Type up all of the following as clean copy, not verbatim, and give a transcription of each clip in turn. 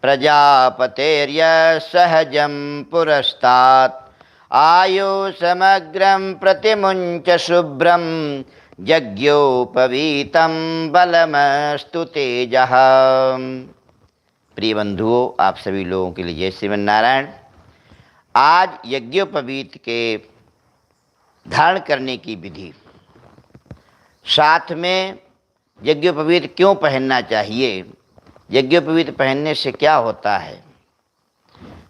प्रजापतेर्य सहजं पुरस्तात् आयु समग्रं प्रतिमुञ्च शुभ्रं यज्ञोपवीतं बलमस्तु तेजः। प्रिय बंधुओं, आप सभी लोगों के लिए जय श्रीमन नारायण। आज यज्ञोपवीत के धारण करने की विधि, साथ में यज्ञोपवीत क्यों पहनना चाहिए, यज्ञोपवीत पहनने से क्या होता है,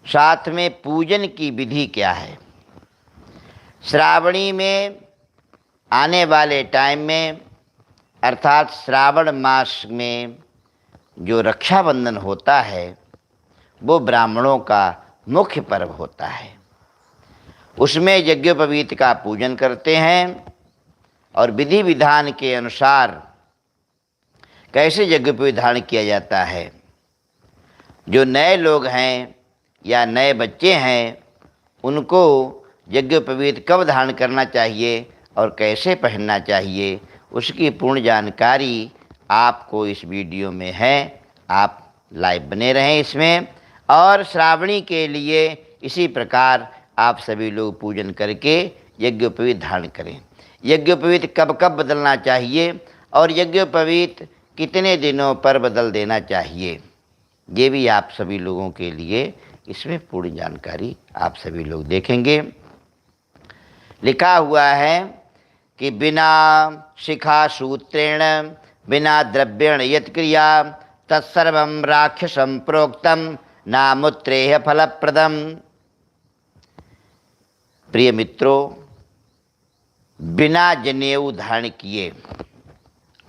साथ में पूजन की विधि क्या है। श्रावणी में आने वाले टाइम में अर्थात श्रावण मास में जो रक्षाबंधन होता है वो ब्राह्मणों का मुख्य पर्व होता है। उसमें यज्ञोपवीत का पूजन करते हैं और विधि विधान के अनुसार कैसे यज्ञोपवीत धारण किया जाता है। जो नए लोग हैं या नए बच्चे हैं उनको यज्ञोपवीत कब धारण करना चाहिए और कैसे पहनना चाहिए, उसकी पूर्ण जानकारी आपको इस वीडियो में है। आप लाइव बने रहें इसमें। और श्रावणी के लिए इसी प्रकार आप सभी लोग पूजन करके यज्ञोपवीत धारण करें। यज्ञोपवीत कब कब बदलना चाहिए और यज्ञोपवीत कितने दिनों पर बदल देना चाहिए, ये भी आप सभी लोगों के लिए इसमें पूर्ण जानकारी आप सभी लोग देखेंगे। लिखा हुआ है कि बिना शिखा सूत्रेण बिना द्रव्येण यत्क्रिया तत्सर्वं राक्षसं प्रोक्तम नामुत्रेह फलप्रदम। प्रिय मित्रों, बिना जनेऊ धारण किए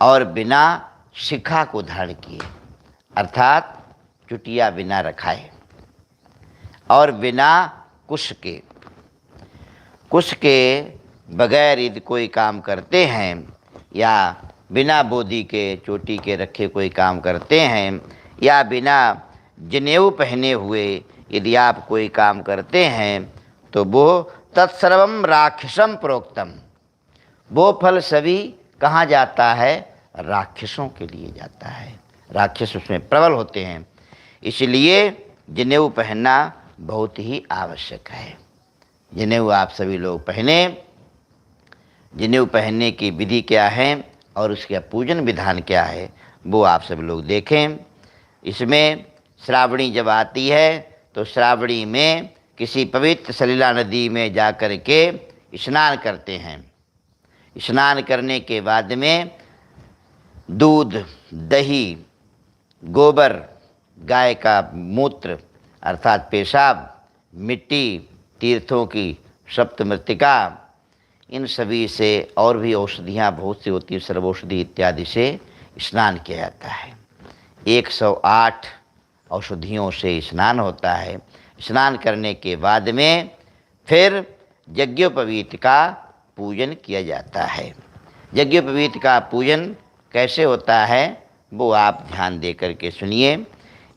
और बिना शिखा को धारण किए अर्थात चुटिया बिना रखाए और बिना कुश के बगैर यदि कोई काम करते हैं या बिना बोधी के चोटी के रखे कोई काम करते हैं या बिना जनेऊ पहने हुए यदि आप कोई काम करते हैं तो वो तत्सर्वम राक्षसम प्रोक्तम, वो फल सभी कहाँ जाता है, राक्षसों के लिए जाता है। राक्षस उसमें प्रबल होते हैं, इसलिए जनेऊ पहनना बहुत ही आवश्यक है। जनेऊ आप सभी लोग पहने। जनेऊ पहनने की विधि क्या है और उसका पूजन विधान क्या है वो आप सभी लोग देखें। इसमें श्रावणी जब आती है तो श्रावणी में किसी पवित्र सलिला नदी में जा कर के स्नान करते हैं। स्नान करने के बाद में दूध, दही, गोबर, गाय का मूत्र अर्थात पेशाब, मिट्टी, तीर्थों की सप्तमृत्तिका, इन सभी से और भी औषधियाँ बहुत सी होती हैं, सर्वौषधि इत्यादि से स्नान किया जाता है। 108 औषधियों से स्नान होता है। स्नान करने के बाद में फिर यज्ञोपवीत का पूजन किया जाता है। यज्ञोपवीत का पूजन कैसे होता है वो आप ध्यान दे करके सुनिए।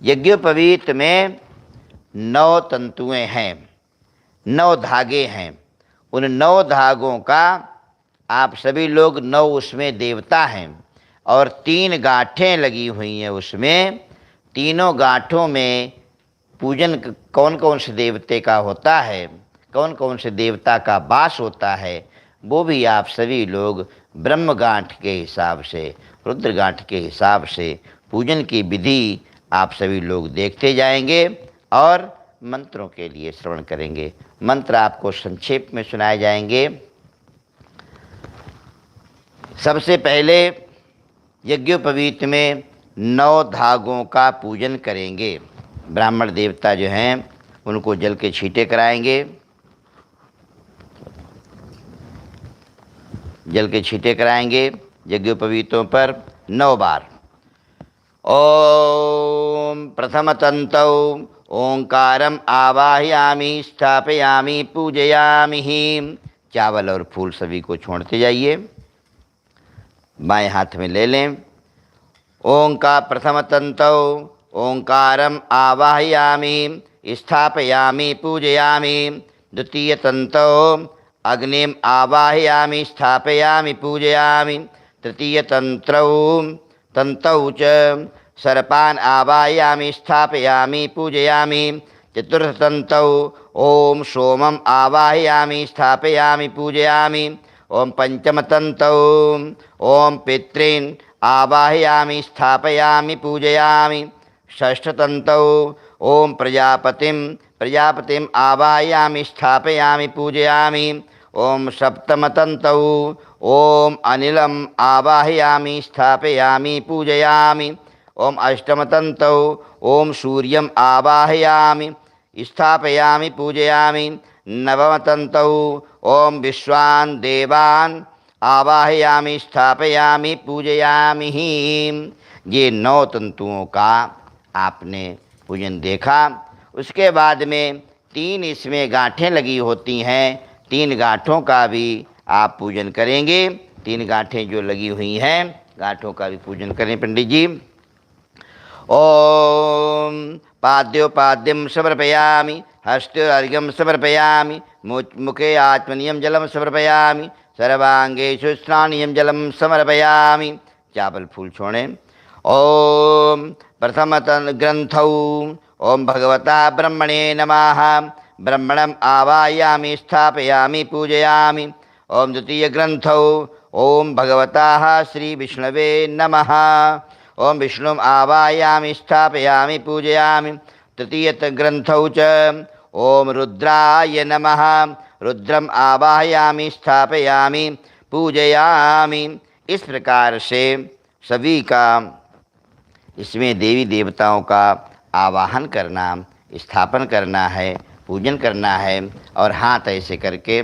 यज्ञोपवीत में 9 तंतुएं हैं, 9 धागे हैं। उन 9 धागों का आप सभी लोग 9 उसमें देवता हैं और 3 गांठें लगी हुई हैं उसमें। तीनों गांठों में पूजन कौन कौन से देवते का होता है, कौन कौन से देवता का वास होता है, वो भी आप सभी लोग ब्रह्म गांठ के हिसाब से, रुद्र गांठ के हिसाब से पूजन की विधि आप सभी लोग देखते जाएंगे और मंत्रों के लिए श्रवण करेंगे। मंत्र आपको संक्षेप में सुनाए जाएंगे। सबसे पहले यज्ञोपवीत में 9 धागों का पूजन करेंगे। ब्राह्मण देवता जो हैं उनको जल के छींटे कराएंगे। जल के छींटे कराएंगे यज्ञोपवीतों पर 9 बार। ओम प्रथम तंतौ ओंकारम आवाहयामि स्थापयामि पूजयामि। चावल और फूल सभी को छोड़ते जाइए, बाएं हाथ में ले लें। ओंकार प्रथम तंतौ ओंकारम आवाहयामि स्थापयामि पूजयामि। द्वितीय तंतौ अग्निम आवाहयामि स्थापयामि पूजयामि। तृतीय तंतौ च सर्पान् आवाहयामि स्थापयामि पूजयामि। चतुर्थतन्तौ ओम सोमम् आवाहयामि स्थापयामि पूजयामि। ओम पंचमतन्तौ ओम पितॄन् आवाहयामि स्थापयामि पूजयामि। षष्ठतन्तौ ओम प्रजापतिम् आवाहयामि स्थापयामि पूजयामि। ओम सप्तमतन्तौ ओम अनिलम् आवाहयामि स्थापयामि पूजयामि। ओम अष्टमतन्तौ ओम सूर्यम् आवाहयामि स्थापयामि पूजयामि। नवमतन्तौ ओम विश्वान् देवान् आवाहयामि स्थापयामि पूजयामि। ये 9 तंतुओं का आपने पूजन देखा। उसके बाद में 3 इसमें गांठें लगी होती हैं, 3 गांठों का भी आप पूजन करेंगे। 3 गांठें जो लगी हुई हैं, गांठों का भी पूजन करें पंडित जी। ओम पाद्योपाद्यं समर्पयामि, हस्ते अर्घ्यं समर्पयामि, मुखे आत्मनीयं जलं समर्पयामि, सर्वांगेषु स्नानीयं जलं समर्पयामि। चावल फूल छोड़ें। ओम प्रथम ग्रंथौ ओम भगवता ब्रह्मणे नमः, ब्रह्मणम् आवाहयामि स्थापयामि पूजयामि। ओम द्वितीय ग्रंथौ ओम भगवता श्री विष्णवे नमः, ओम विष्णुम् आवाहयामि स्थापयामि पूजयामि। तृतीय ग्रंथौ च ओम रुद्राय नमः, रुद्रम् आवाहयामि स्थापयामि पूजयामि। इस प्रकार से सभी का इसमें देवी देवताओं का आवाहन करना, स्थापन करना है, पूजन करना है। और हाथ ऐसे करके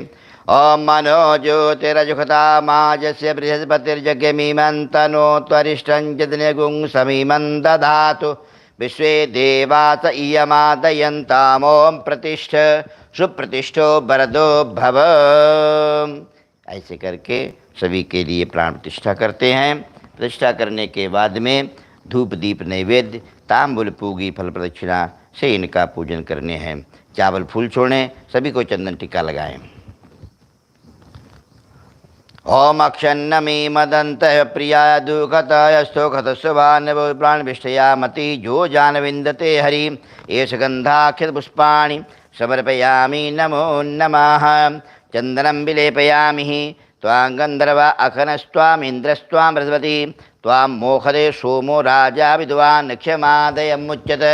ओम मनो ज्योतिरजुखता माजस्य बृहस्पतिर्जगमीमन्तनो त्वरिष्ठं जदनेगुं समीमं दधातु विश्वे देवास इयमादयन्ताम्। ओम प्रतिष्ठ सुप्रतिष्ठो वरदो भव। ऐसे करके सभी के लिए प्राण प्रतिष्ठा करते हैं। प्रतिष्ठा करने के बाद में धूप दीप नैवेद्य तांबूल पूगी फल प्रदक्षिणा से इनका पूजन करने हैं। चावल फूल छोड़ें, सभी को चंदन टीका लगाएं। ओम अक्षन्नमी मदंत प्रिया दुखतः स्तोखत सुभान प्राण विष्टया मति जो जान विंदते हरि एष गंधाक्षत पुष्पाणि समर्पयामि नमो नमः। चंदनं विलेपयामि त्वां गंधर्वा अखनस्त्वामिन्द्रस्त्वां बृहस्पति त्वां मोखदे सोमो राजा विद्वान् क्षमादयमुच्यत।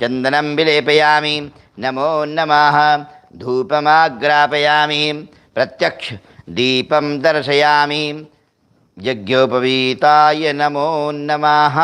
चंदनं विलेपयामि नमो नमः। धूपमाग्रापयामि प्रत्यक्ष दीपं दर्शयामि यज्ञोपवीताय नमो नमः।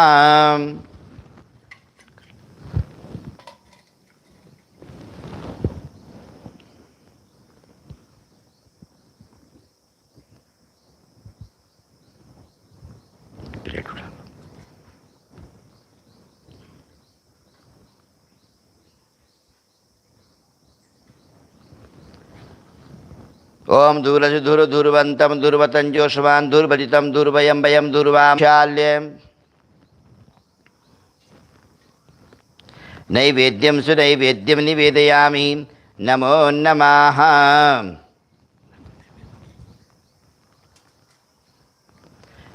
ओम दूरज धुर धुर्वंतम धुर्वतं जोष्वान् धुर्वजितं धुर्वयं वयं धुर्वाशाल्यं। नैवेद्यं सुनैवेद्यं निवेदयामि नमो नमः।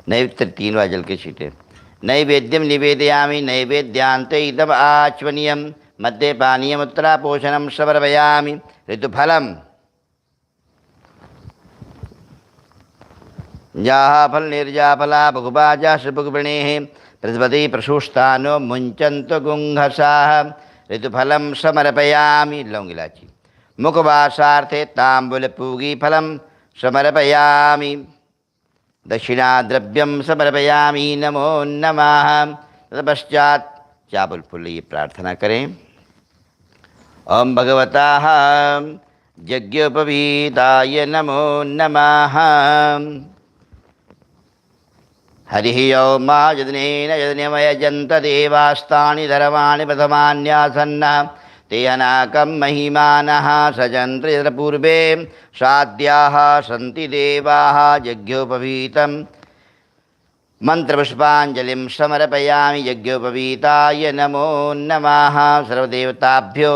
नैवेद्य 3 बार जल के छींटे। नैवेद्यं निवेदयामि नैवेद्यान्ते इदम् आचमनीयं मध्ये पानीयम् उत्तरापोषणं समर्पयामि। ऋतुफलम् जाहा फल निर्जाफला भुगुबाजा सुभुगवृणेः बृहस्पति प्रसूष्टानो मुञ्चन्तु गुंघसाः। ऋतुफलं समर्पयामि लौंग इलायची। मुखवासार्थे ताम्बूलपूगी फलं समर्पयामि। दक्षिणाद्रव्यं समर्पयामि नमो नमः। तत्पश्चात चावल फूल ये प्रार्थना करें। ओम भगवताः यज्ञोपवीताय नमो नमः। हरिः ओम यजनेन यजनमयजन्त देवास्तानि धर्माणि प्रथमान्यासन्नः ते अनाकं महिमानः सजन्त्र यत्र पूर्वे साध्याः सन्ति देवाः। यज्ञोपवीतं मंत्रपुष्पाञ्जलिं समर्पयामि यज्ञोपवीताय नमो नमः। सर्वदेवताभ्यो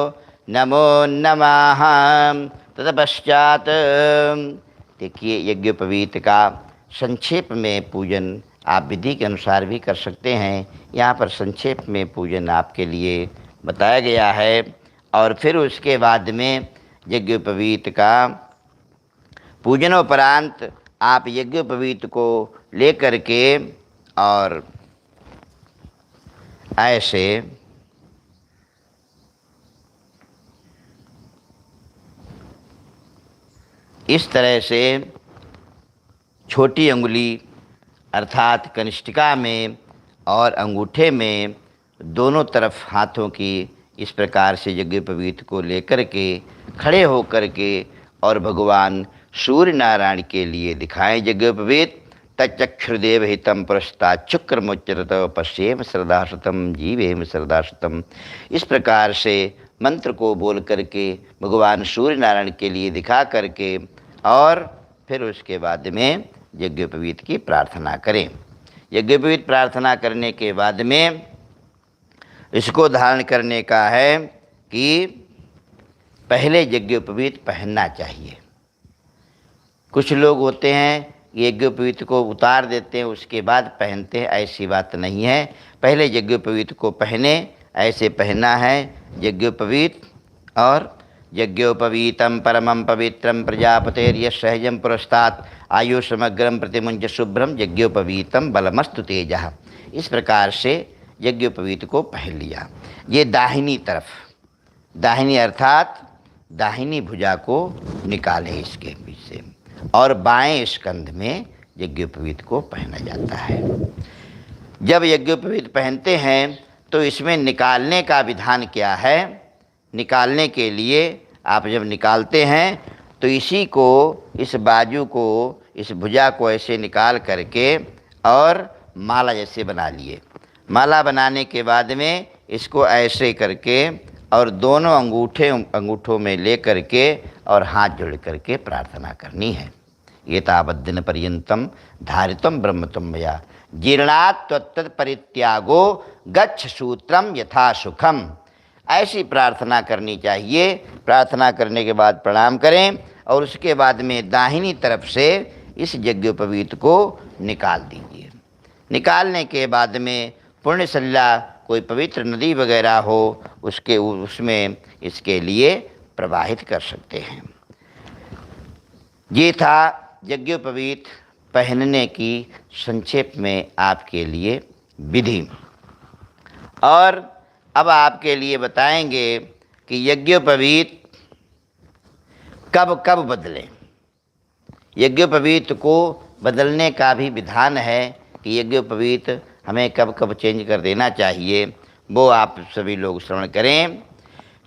नमो नमः। तत्पश्चात देखिए यज्ञोपवीत का संक्षेप में पूजन आप विधि के अनुसार भी कर सकते हैं यहाँ पर संक्षेप में पूजन आपके लिए बताया गया है। और फिर उसके बाद में यज्ञोपवीत का पूजनोपरांत आप यज्ञोपवीत को लेकर के और ऐसे इस तरह से छोटी अंगुली अर्थात कनिष्ठिका में और अंगूठे में दोनों तरफ हाथों की इस प्रकार से यज्ञोपवीत को लेकर के खड़े होकर के और भगवान सूर्य नारायण के लिए दिखाएं यज्ञोपवीत। तच्चक्षुर्देव हितम पुरस्तात् शुक्रमुच्चरत पश्येम श्रद्धाशतम जीवेम श्रद्धाशतम। इस प्रकार से मंत्र को बोल करके भगवान सूर्य नारायण के लिए दिखा करके और फिर उसके बाद में यज्ञोपवीत की प्रार्थना करें। यज्ञोपवीत प्रार्थना करने के बाद में इसको धारण करने का है कि पहले यज्ञोपवीत पहनना चाहिए। कुछ लोग होते हैं यज्ञोपवीत को उतार देते हैं उसके बाद पहनते हैं, ऐसी बात नहीं है। पहले यज्ञोपवीत को पहने, ऐसे पहनना है यज्ञोपवीत। और यज्ञोपवीतम परमं पवित्रं प्रजापतेर्यः सहजं पुरस्तात् आयुषमग्रं प्रतिमुंच शुभ्रम यज्ञोपवीतम बलमस्तु तेजः। इस प्रकार से यज्ञोपवीत को पहन लिया। ये दाहिनी तरफ, दाहिनी अर्थात दाहिनी भुजा को निकाले इसके बीच से, और बाएं स्कंध में यज्ञोपवीत को पहना जाता है। जब यज्ञोपवीत पहनते हैं तो इसमें निकालने का विधान क्या है? निकालने के लिए आप जब निकालते हैं तो इसी को, इस बाजू को, इस भुजा को ऐसे निकाल करके और माला जैसे बना लिए। माला बनाने के बाद में इसको ऐसे करके और दोनों अंगूठों में ले करके और हाथ जोड़ करके प्रार्थना करनी है। ये तावद्दिन पर्यंतम धारितम ब्रह्मत्वं मया जीर्णात् त्वत्तत् परित्यागो गच्छ सूत्रम यथा सुखम। ऐसी प्रार्थना करनी चाहिए। प्रार्थना करने के बाद प्रणाम करें और उसके बाद में दाहिनी तरफ से इस यज्ञोपवीत को निकाल दीजिए। निकालने के बाद में पुण्यसलिला, कोई पवित्र नदी वगैरह हो उसमें इसके लिए प्रवाहित कर सकते हैं। ये था यज्ञोपवीत पहनने की संक्षेप में आपके लिए विधि। और अब आपके लिए बताएंगे कि यज्ञोपवीत कब कब बदलें। यज्ञोपवीत को बदलने का भी विधान है कि यज्ञोपवीत हमें कब कब चेंज कर देना चाहिए। वो आप सभी लोग श्रवण करें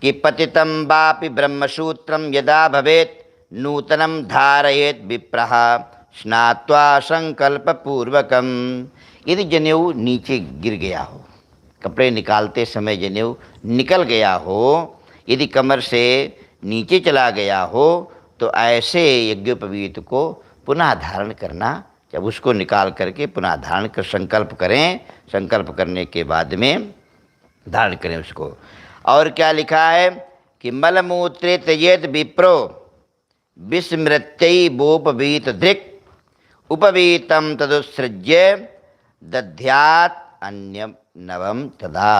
कि पतितं वापि ब्रह्मसूत्रं यदा भवेत् नूतनं धारयेत् विप्रः स्नात्वा संकल्पपूर्वकम। यदि जनेऊ नीचे गिर गया हो, कपड़े निकालते समय जनेऊ निकल गया हो, यदि कमर से नीचे चला गया हो, तो ऐसे यज्ञोपवीत को पुनः धारण करना, जब उसको निकाल करके पुनः धारण कर संकल्प करें। संकल्प करने के बाद में धारण करें उसको। और क्या लिखा है कि मलमूत्रे त्यजेत विप्रो विस्मृत्यै बोपवीत धृक् उपवीतम तदुत्सृज्य दध्यात् अन्यम नवम तदा।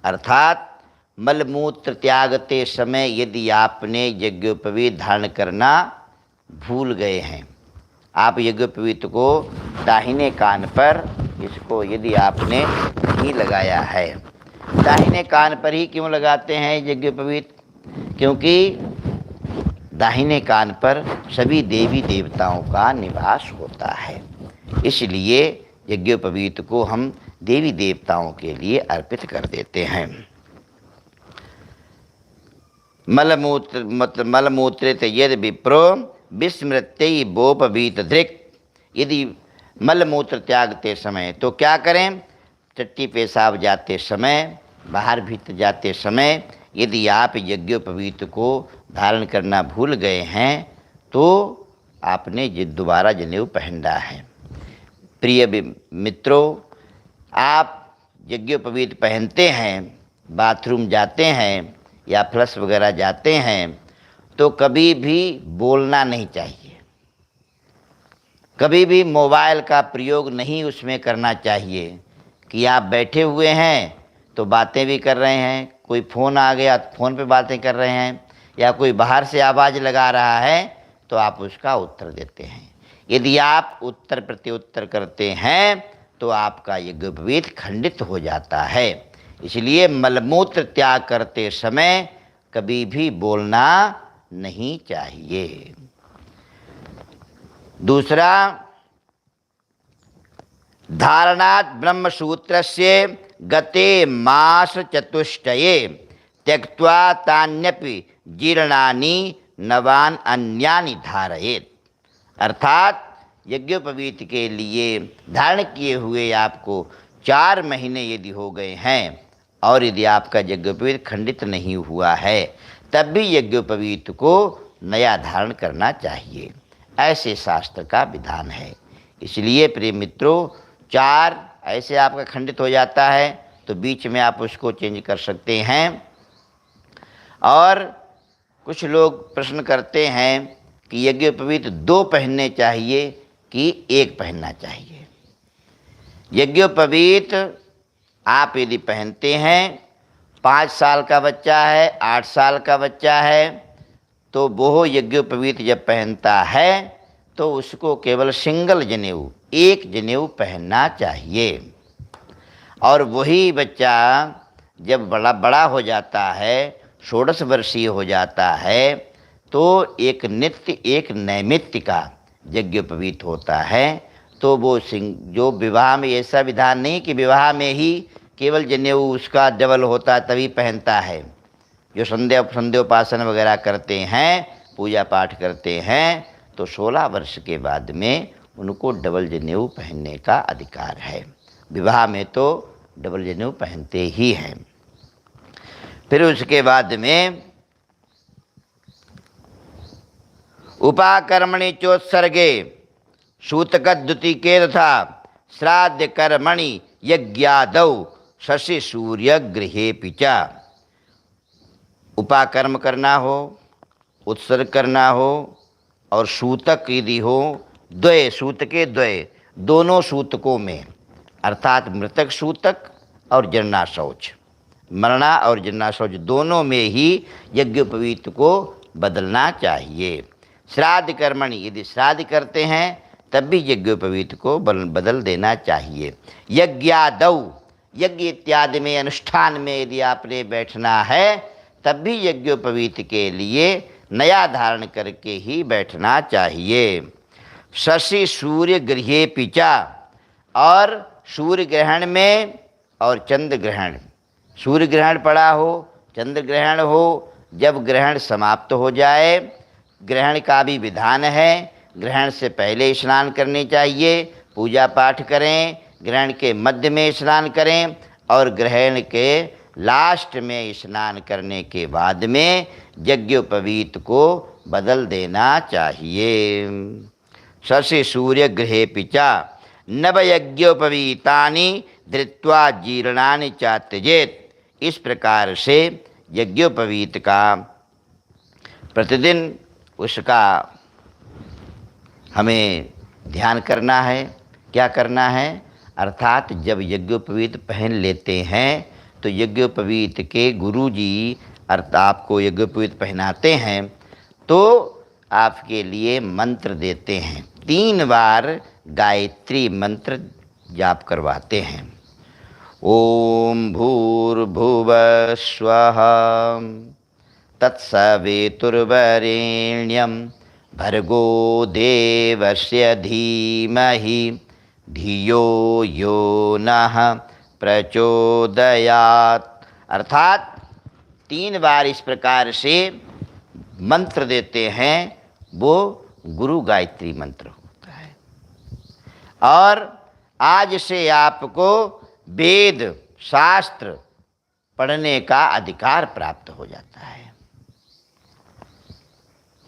अर्थात मलमूत्र त्यागते समय यदि आपने यज्ञोपवीत धारण करना भूल गए हैं, आप यज्ञोपवीत को दाहिने कान पर, इसको यदि आपने नहीं लगाया है, दाहिने कान पर ही क्यों लगाते हैं यज्ञोपवीत? क्योंकि दाहिने कान पर सभी देवी देवताओं का निवास होता है, इसलिए यज्ञोपवीत को हम देवी देवताओं के लिए अर्पित कर देते हैं। मलमूत्रे त्यजेत विप्रो विस्मृत्यै बोपवीत धृक्। यदि मलमूत्र त्यागते समय तो क्या करें? टट्टी पेशाब जाते समय, बाहर भीतर जाते समय यदि आप यज्ञोपवीत को धारण करना भूल गए हैं तो आपने दोबारा जनेऊ पहनना है। प्रिय मित्रों, आप यज्ञोपवीत पहनते हैं, बाथरूम जाते हैं या फ्लश वगैरह जाते हैं, तो कभी भी बोलना नहीं चाहिए, कभी भी मोबाइल का प्रयोग नहीं उसमें करना चाहिए। कि आप बैठे हुए हैं तो बातें भी कर रहे हैं, कोई फ़ोन आ गया तो फ़ोन पे बातें कर रहे हैं, या कोई बाहर से आवाज़ लगा रहा है तो आप उसका उत्तर देते हैं। यदि आप उत्तर प्रत्युत्तर करते हैं तो आपका यज्ञोपवीत खंडित हो जाता है। इसलिए मलमूत्र त्याग करते समय कभी भी बोलना नहीं चाहिए। दूसरा, धारणात् ब्रह्मसूत्रस्य गते मास चतुष्टये त्यक्त्वा तान्यपि जीर्णानि नवान अन्यानि धारयेत्। अर्थात यज्ञोपवीत के लिए धारण किए हुए आपको 4 महीने यदि हो गए हैं और यदि आपका यज्ञोपवीत खंडित नहीं हुआ है, तब भी यज्ञोपवीत को नया धारण करना चाहिए। ऐसे शास्त्र का विधान है। इसलिए प्रिय मित्रों, 4 ऐसे आपका खंडित हो जाता है तो बीच में आप उसको चेंज कर सकते हैं। और कुछ लोग प्रश्न करते हैं कि यज्ञोपवीत 2 पहनने चाहिए कि 1 पहनना चाहिए। यज्ञोपवीत आप यदि पहनते हैं, 5 साल का बच्चा है, 8 साल का बच्चा है, तो वो यज्ञोपवीत जब पहनता है तो उसको केवल सिंगल जनेऊ, 1 जनेऊ पहनना चाहिए। और वही बच्चा जब बड़ा हो जाता है, 16 वर्षीय हो जाता है, तो एक नित्य एक नैमित्य का यज्ञोपवीत होता है। तो वो जो विवाह में ऐसा विधान नहीं कि विवाह में ही केवल जनेऊ उसका डबल होता तभी पहनता है। जो संध्योपासन वगैरह करते हैं, पूजा पाठ करते हैं, तो 16 वर्ष के बाद में उनको डबल जनेऊ पहनने का अधिकार है। विवाह में तो डबल जनेऊ पहनते ही हैं। फिर उसके बाद में उपाकर्मणि चोत्सर्गे सूतकद्युतिके तथा श्राद्ध कर्मणि यज्ञादौ शशि सूर्य गृहेऽपि च। उपाकर्म करना हो, उत्सर्ग करना हो और सूतक यदि हो, द्वय सूत के द्वय दोनों सूतकों में, अर्थात मृतक सूतक और जरना शौच, मरना और जरना शौच दोनों में ही यज्ञोपवीत को बदलना चाहिए। श्राद्ध कर्मणि, यदि श्राद्ध करते हैं तब भी यज्ञोपवीत को बदल देना चाहिए। यज्ञादौ, यज्ञ इत्यादि में अनुष्ठान में यदि आपने बैठना है तब भी यज्ञोपवीत के लिए नया धारण करके ही बैठना चाहिए। शशि सूर्य गृहेऽपि च, और सूर्य ग्रहण में और चंद्र ग्रहण, सूर्य ग्रहण पड़ा हो, चंद्र ग्रहण हो, जब ग्रहण समाप्त हो जाए, ग्रहण का भी विधान है। ग्रहण से पहले स्नान करने चाहिए, पूजा पाठ करें, ग्रहण के मध्य में स्नान करें और ग्रहण के लास्ट में स्नान करने के बाद में यज्ञोपवीत को बदल देना चाहिए। शशि सूर्य गृहेऽपि च नवयज्ञोपवीतानि धृत्वा जीर्णानि च त्यजेत्। इस प्रकार से यज्ञोपवीत का प्रतिदिन उसका हमें ध्यान करना है। क्या करना है? अर्थात जब यज्ञोपवीत पहन लेते हैं तो यज्ञोपवीत के गुरुजी अर्थात आपको यज्ञोपवीत पहनाते हैं तो आपके लिए मंत्र देते हैं। 3 बार गायत्री मंत्र जाप करवाते हैं। ओम भूर्भुवः स्वः तत्सवितुर्वरेण्यं भर्गो देवस्य धीमहि धियो यो नः प्रचोदयात्। अर्थात 3 बार इस प्रकार से मंत्र देते हैं, वो गुरु गायत्री मंत्र होता है। और आज से आपको वेद शास्त्र पढ़ने का अधिकार प्राप्त हो जाता है।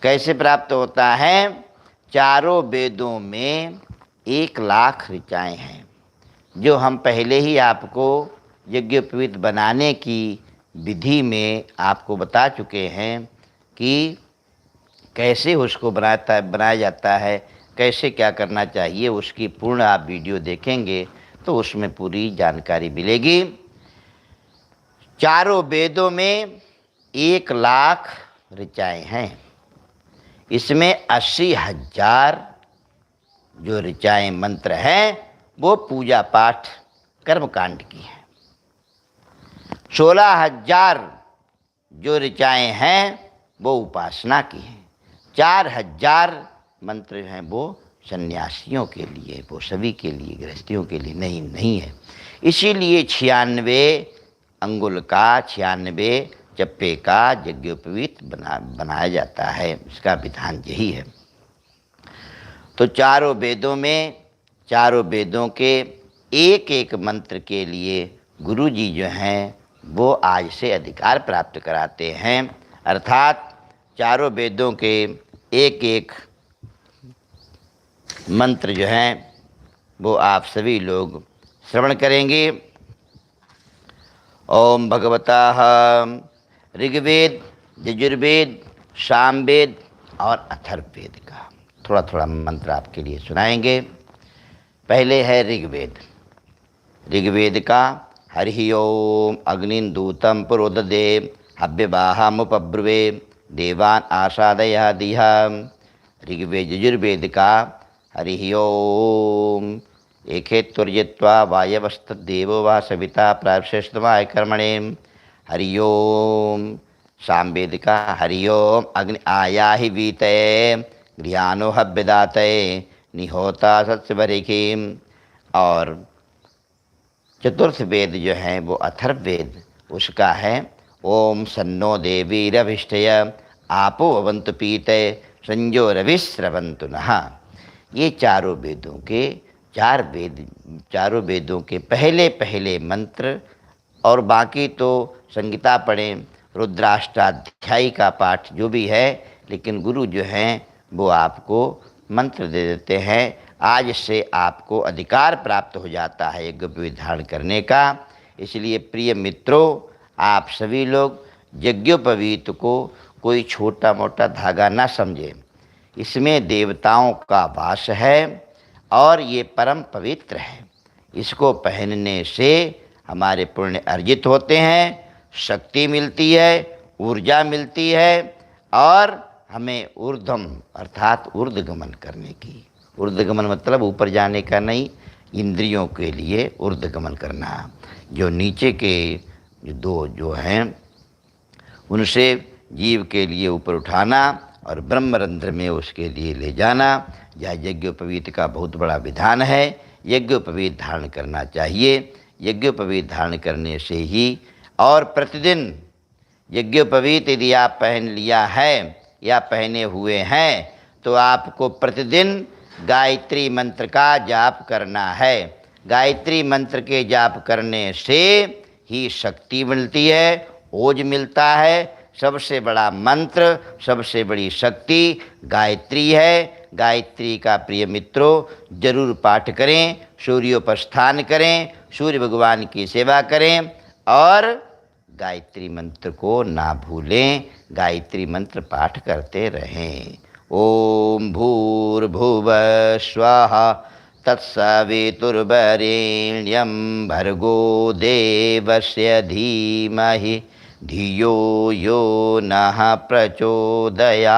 कैसे प्राप्त होता है? चारों वेदों में 1 लाख ऋचाएँ हैं, जो हम पहले ही आपको यज्ञोपवीत बनाने की विधि में आपको बता चुके हैं कि कैसे उसको बनाया जाता है, कैसे क्या करना चाहिए। उसकी पूर्ण आप वीडियो देखेंगे तो उसमें पूरी जानकारी मिलेगी। चारों वेदों में 1,00,000 ऋचाएँ हैं। इसमें 80,000 जो ऋचाएँ मंत्र हैं वो पूजा पाठ कर्मकांड की हैं। 16,000 जो ऋचाएँ हैं वो उपासना की हैं। 4,000 मंत्र हैं वो सन्यासियों के लिए, वो सभी के लिए, गृहस्थियों के लिए नहीं है। इसीलिए 96 अंगुल का, 96 चप्पे का यज्ञोपवीत बनाया जाता है। इसका विधान यही है। तो चारों वेदों में, चारों वेदों के एक एक मंत्र के लिए गुरु जी जो हैं वो आज से अधिकार प्राप्त कराते हैं। अर्थात चारों वेदों के एक एक मंत्र जो हैं वो आप सभी लोग श्रवण करेंगे। ओम भगवतः ऋग्वेद, यजुर्वेद, सामवेद और अथर्ववेद का थोड़ा थोड़ा मंत्र आपके लिए सुनाएंगे। पहले है ऋग्वेद। ऋग्वेद का हरि ओम अग्निन्दूतं पुरोददे हव्यवाहमुपब्रुवे देवान् आसादय दिहा। ऋग्वेद यजुर्वेद का हरि ओम एकेत्वर्जित्वा वायवस्तद्देवो वा सविता प्राश्रेष्ठतमाय कर्मणे। हरि ओम सामवेद का हरि ओम अग्नि आयाहि वीतये गृहानो हव्यदातये निहोता सत्सवरिकीम। और चतुर्थ वेद जो है वो अथर्ववेद, उसका है ओम सन्नो देवीरभिष्टय आपो अवन्तु पीते संजो रविस्रवन्तु नः। ये चारों वेदों के चारों वेदों के पहले पहले मंत्र, और बाकी तो संगीता पढ़ें, रुद्राष्टाध्यायी का पाठ जो भी है, लेकिन गुरु जो हैं वो आपको मंत्र दे देते हैं। आज से आपको अधिकार प्राप्त हो जाता है यज्ञोपवीत धारण करने का। इसलिए प्रिय मित्रों, आप सभी लोग यज्ञोपवीत को कोई छोटा मोटा धागा ना समझें। इसमें देवताओं का वास है और ये परम पवित्र है। इसको पहनने से हमारे पुण्य अर्जित होते हैं, शक्ति मिलती है, ऊर्जा मिलती है, और हमें ऊर्ध्वम अर्थात ऊर्ध्वगमन करने की, ऊर्ध्वगमन मतलब ऊपर जाने का नहीं, इंद्रियों के लिए ऊर्ध्वगमन करना। जो नीचे के दो जो हैं उनसे जीव के लिए ऊपर उठाना और ब्रह्मरंध्र में उसके लिए ले जाना, यह यज्ञोपवीत का बहुत बड़ा विधान है। यज्ञोपवीत धारण करना चाहिए। यज्ञोपवीत धारण करने से ही, और प्रतिदिन यज्ञोपवीत यदि आप पहन लिया है या पहने हुए हैं तो आपको प्रतिदिन गायत्री मंत्र का जाप करना है। गायत्री मंत्र के जाप करने से ही शक्ति मिलती है, ओज मिलता है। सबसे बड़ा मंत्र, सबसे बड़ी शक्ति गायत्री है। गायत्री का प्रिय मित्रों जरूर पाठ करें, सूर्योपस्थान करें, सूर्य भगवान की सेवा करें, और गायत्री मंत्र को ना भूलें। गायत्री मंत्र पाठ करते रहें। ओम भूर्भुवः स्वः तत्सवितुर्वरेण्यं भर्गो देवस्य धीमहि धियो यो नः प्रचोदयात्।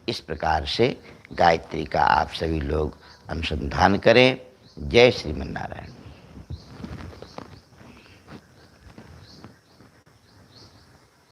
इस प्रकार से गायत्री का आप सभी लोग अनुसंधान करें। जय श्रीमन्नारायण।